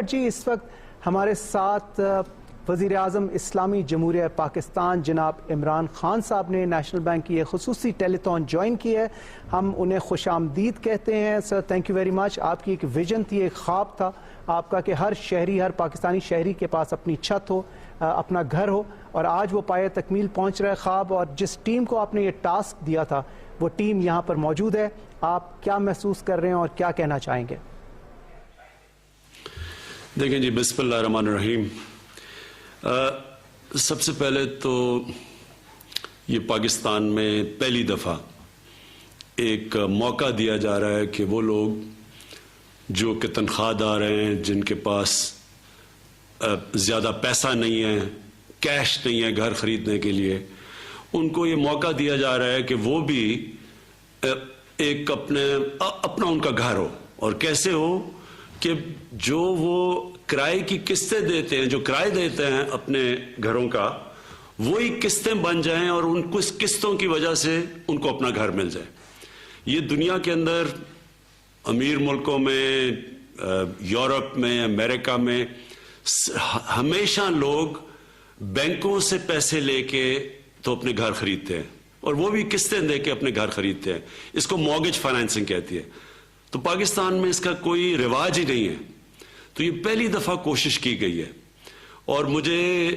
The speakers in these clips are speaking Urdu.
بٹ جی اس وقت ہمارے ساتھ وزیر اعظم اسلامی جمہوریہ پاکستان جناب عمران خان صاحب نے نیشنل بینک کی ایک خصوصی ٹیلیتھون جوائن کی ہے. ہم انہیں خوش آمدید کہتے ہیں. سر تھینک یو ویری مچ. آپ کی ایک ویژن تھی, ایک خواب تھا آپ کا کہ ہر شہری, ہر پاکستانی شہری کے پاس اپنی چھت ہو, اپنا گھر ہو, اور آج وہ پایہ تکمیل پہنچ رہا ہے خواب. اور جس ٹیم کو آپ نے یہ ٹاسک دیا تھا وہ ٹیم یہاں پر موجود ہے. آپ کیا محسوس کر رہے ہیں اور کیا کہنا چاہیں گے؟ دیکھیں جی, بسم اللہ الرحمن الرحیم. سب سے پہلے تو یہ پاکستان میں پہلی دفعہ ایک موقع دیا جا رہا ہے کہ وہ لوگ جو کہ تنخواہ دار ہیں, جن کے پاس زیادہ پیسہ نہیں ہے, کیش نہیں ہے گھر خریدنے کے لیے, ان کو یہ موقع دیا جا رہا ہے کہ وہ بھی ایک اپنا ان کا گھر ہو. اور کیسے ہو کہ جو وہ کرائے کی قسطیں دیتے ہیں, جو کرائے دیتے ہیں اپنے گھروں کا, وہی قسطیں بن جائیں اور ان کو اس قسطوں کی وجہ سے ان کو اپنا گھر مل جائے. یہ دنیا کے اندر امیر ملکوں میں, یورپ میں, امریکہ میں ہمیشہ لوگ بینکوں سے پیسے لے کے تو اپنے گھر خریدتے ہیں, اور وہ بھی قسطیں دے کے اپنے گھر خریدتے ہیں. اس کو مورگیج فائنینسنگ کہتی ہے. تو پاکستان میں اس کا کوئی رواج ہی نہیں ہے. تو یہ پہلی دفعہ کوشش کی گئی ہے, اور مجھے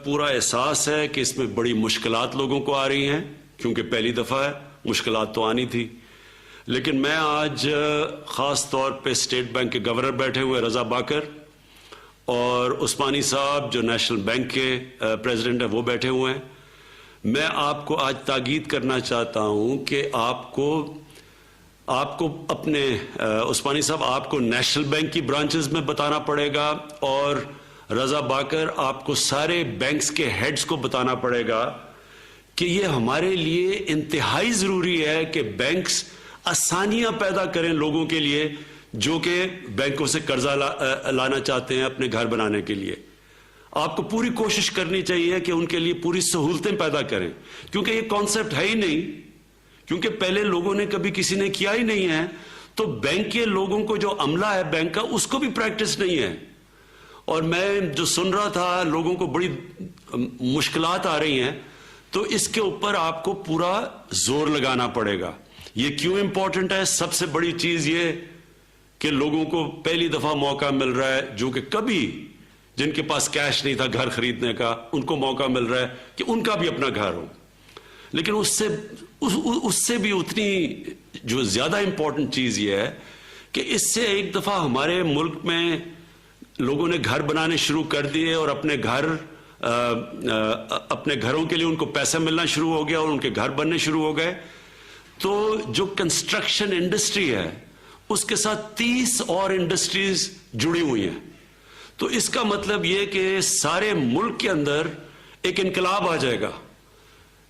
پورا احساس ہے کہ اس میں بڑی مشکلات لوگوں کو آ رہی ہیں, کیونکہ پہلی دفعہ ہے, مشکلات تو آنی تھی. لیکن میں آج خاص طور پہ اسٹیٹ بینک کے گورنر بیٹھے ہوئے رضا باکر, اور عثمانی صاحب جو نیشنل بینک کے پریزیڈنٹ ہیں وہ بیٹھے ہوئے ہیں. میں آپ کو آج تاکید کرنا چاہتا ہوں کہ آپ کو اپنے عثمانی صاحب آپ کو نیشنل بینک کی برانچز میں بتانا پڑے گا, اور رضا باکر آپ کو سارے بینکس کے ہیڈز کو بتانا پڑے گا کہ یہ ہمارے لیے انتہائی ضروری ہے کہ بینکس آسانیاں پیدا کریں لوگوں کے لیے جو کہ بینکوں سے قرضہ لانا چاہتے ہیں اپنے گھر بنانے کے لیے. آپ کو پوری کوشش کرنی چاہیے کہ ان کے لیے پوری سہولتیں پیدا کریں, کیونکہ یہ کانسیپٹ ہے ہی نہیں, کیونکہ پہلے لوگوں نے کبھی کسی نے کیا ہی نہیں ہے. تو بینک کے لوگوں کو جو عملہ ہے بینک کا, اس کو بھی پریکٹس نہیں ہے. اور میں جو سن رہا تھا لوگوں کو بڑی مشکلات آ رہی ہیں, تو اس کے اوپر آپ کو پورا زور لگانا پڑے گا. یہ کیوں امپورٹنٹ ہے؟ سب سے بڑی چیز یہ کہ لوگوں کو پہلی دفعہ موقع مل رہا ہے, جو کہ کبھی جن کے پاس کیش نہیں تھا گھر خریدنے کا, ان کو موقع مل رہا ہے کہ ان کا بھی اپنا گھر ہو. لیکن اس سے بھی اتنی جو زیادہ امپورٹنٹ چیز یہ ہے کہ اس سے ایک دفعہ ہمارے ملک میں لوگوں نے گھر بنانے شروع کر دیے, اور اپنے گھروں کے لیے ان کو پیسہ ملنا شروع ہو گیا, اور ان کے گھر بننے شروع ہو گئے. تو جو کنسٹرکشن انڈسٹری ہے اس کے ساتھ 30 اور انڈسٹریز جڑی ہوئی ہیں. تو اس کا مطلب یہ کہ سارے ملک کے اندر ایک انقلاب آ جائے گا,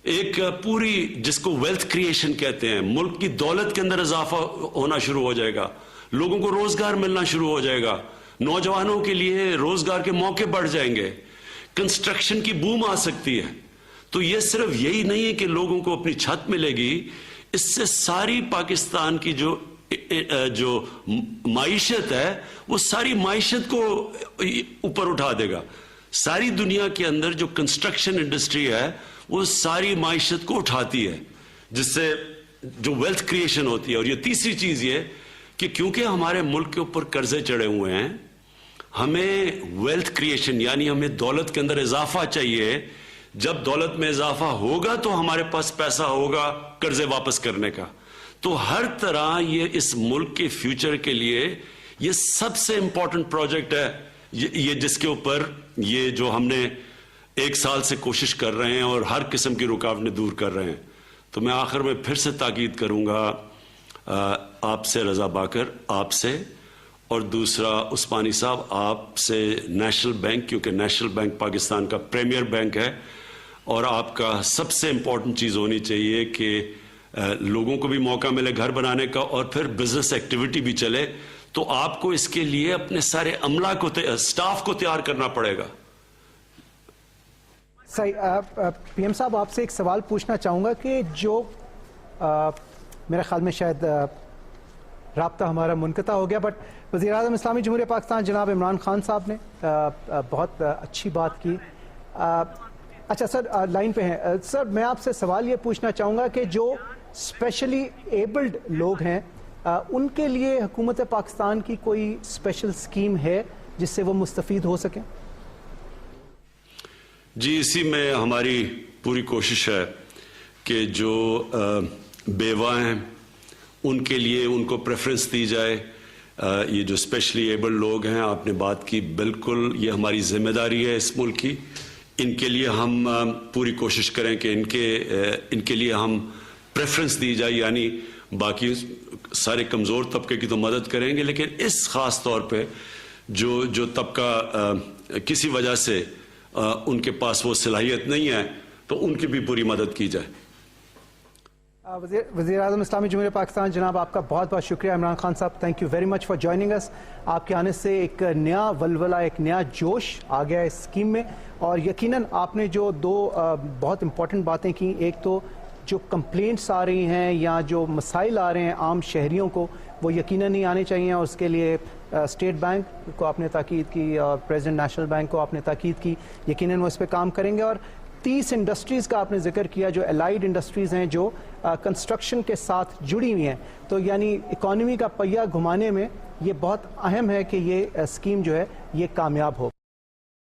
ایک پوری جس کو ویلتھ کریشن کہتے ہیں, ملک کی دولت کے اندر اضافہ ہونا شروع ہو جائے گا, لوگوں کو روزگار ملنا شروع ہو جائے گا, نوجوانوں کے لیے روزگار کے موقع بڑھ جائیں گے, کنسٹرکشن کی بوم آ سکتی ہے. تو یہ صرف یہی نہیں ہے کہ لوگوں کو اپنی چھت ملے گی, اس سے ساری پاکستان کی جو معیشت ہے وہ ساری معیشت کو اوپر اٹھا دے گا. ساری دنیا کے اندر جو کنسٹرکشن انڈسٹری ہے وہ ساری معیشت کو اٹھاتی ہے, جس سے جو ویلتھ کریشن ہوتی ہے. اور یہ تیسری چیز یہ کہ کیونکہ ہمارے ملک کے اوپر قرضے چڑھے ہوئے ہیں, ہمیں ویلتھ کریشن یعنی ہمیں دولت کے اندر اضافہ چاہیے. جب دولت میں اضافہ ہوگا تو ہمارے پاس پیسہ ہوگا قرضے واپس کرنے کا. تو ہر طرح یہ اس ملک کے فیوچر کے لیے یہ سب سے امپورٹنٹ پروجیکٹ ہے, یہ جس کے اوپر یہ جو ہم نے 1 سال سے کوشش کر رہے ہیں اور ہر قسم کی رکاوٹیں دور کر رہے ہیں. تو میں آخر میں پھر سے تاکید کروں گا آپ سے رضا باکر, آپ سے, اور دوسرا عثمانی صاحب آپ سے نیشنل بینک, کیونکہ نیشنل بینک پاکستان کا پریمیئر بینک ہے, اور آپ کا سب سے امپورٹنٹ چیز ہونی چاہیے کہ لوگوں کو بھی موقع ملے گھر بنانے کا, اور پھر بزنس ایکٹیویٹی بھی چلے. تو آپ کو اس کے لیے اپنے سارے عملہ کو, سٹاف کو تیار کرنا پڑے گا. صحیح. پی ایم صاحب, آپ سے ایک سوال پوچھنا چاہوں گا کہ جو میرے خیال میں شاید رابطہ ہمارا منقطع ہو گیا. بٹ وزیر اعظم اسلامی جمہوریہ پاکستان جناب عمران خان صاحب نے بہت اچھی بات کی. اچھا سر لائن پہ ہیں. سر میں آپ سے سوال یہ پوچھنا چاہوں گا کہ جو اسپیشلی ایبلڈ لوگ ہیں ان کے لیے حکومت پاکستان کی کوئی اسپیشل اسکیم ہے جس سے وہ مستفید ہو سکیں؟ جی اسی میں ہماری پوری کوشش ہے کہ جو بیوہ ہیں ان کے لیے ان کو پریفرنس دی جائے. یہ جو اسپیشلی ایبل لوگ ہیں آپ نے بات کی بالکل یہ ہماری ذمہ داری ہے اس ملک کی. ان کے لیے ہم پوری کوشش کریں کہ ان کے لیے ہم پریفرنس دی جائے, یعنی باقی سارے کمزور طبقے کی تو مدد کریں گے لیکن اس خاص طور پہ جو طبقہ کسی وجہ سے ان کے پاس وہ صلاحیت نہیں ہے تو ان کی بھی پوری مدد کی جائے. وزیر اعظم اسلامی جمہوریہ پاکستان جناب آپ کا بہت بہت شکریہ. عمران خان صاحب thank you very much for joining us. آپ کے آنے سے ایک نیا ولولہ ایک نیا جوش آ گیا اس اسکیم میں, اور یقیناً آپ نے جو دو بہت امپورٹنٹ باتیں کی, ایک تو جو کمپلینٹس آ رہی ہیں یا جو مسائل آ رہے ہیں عام شہریوں کو وہ یقیناً نہیں آنے چاہیے, اور اس کے لیے اسٹیٹ بینک کو آپ نے تاکید کی اور پریزیڈنٹ نیشنل بینک کو آپ نے تاکید کی, یقیناً وہ اس پہ کام کریں گے. اور 30 انڈسٹریز کا آپ نے ذکر کیا جو الائیڈ انڈسٹریز ہیں جو کنسٹرکشن کے ساتھ جڑی ہوئی ہیں, تو یعنی اکانومی کا پہیہ گھمانے میں یہ بہت اہم ہے کہ یہ اسکیم جو ہے یہ کامیاب ہو.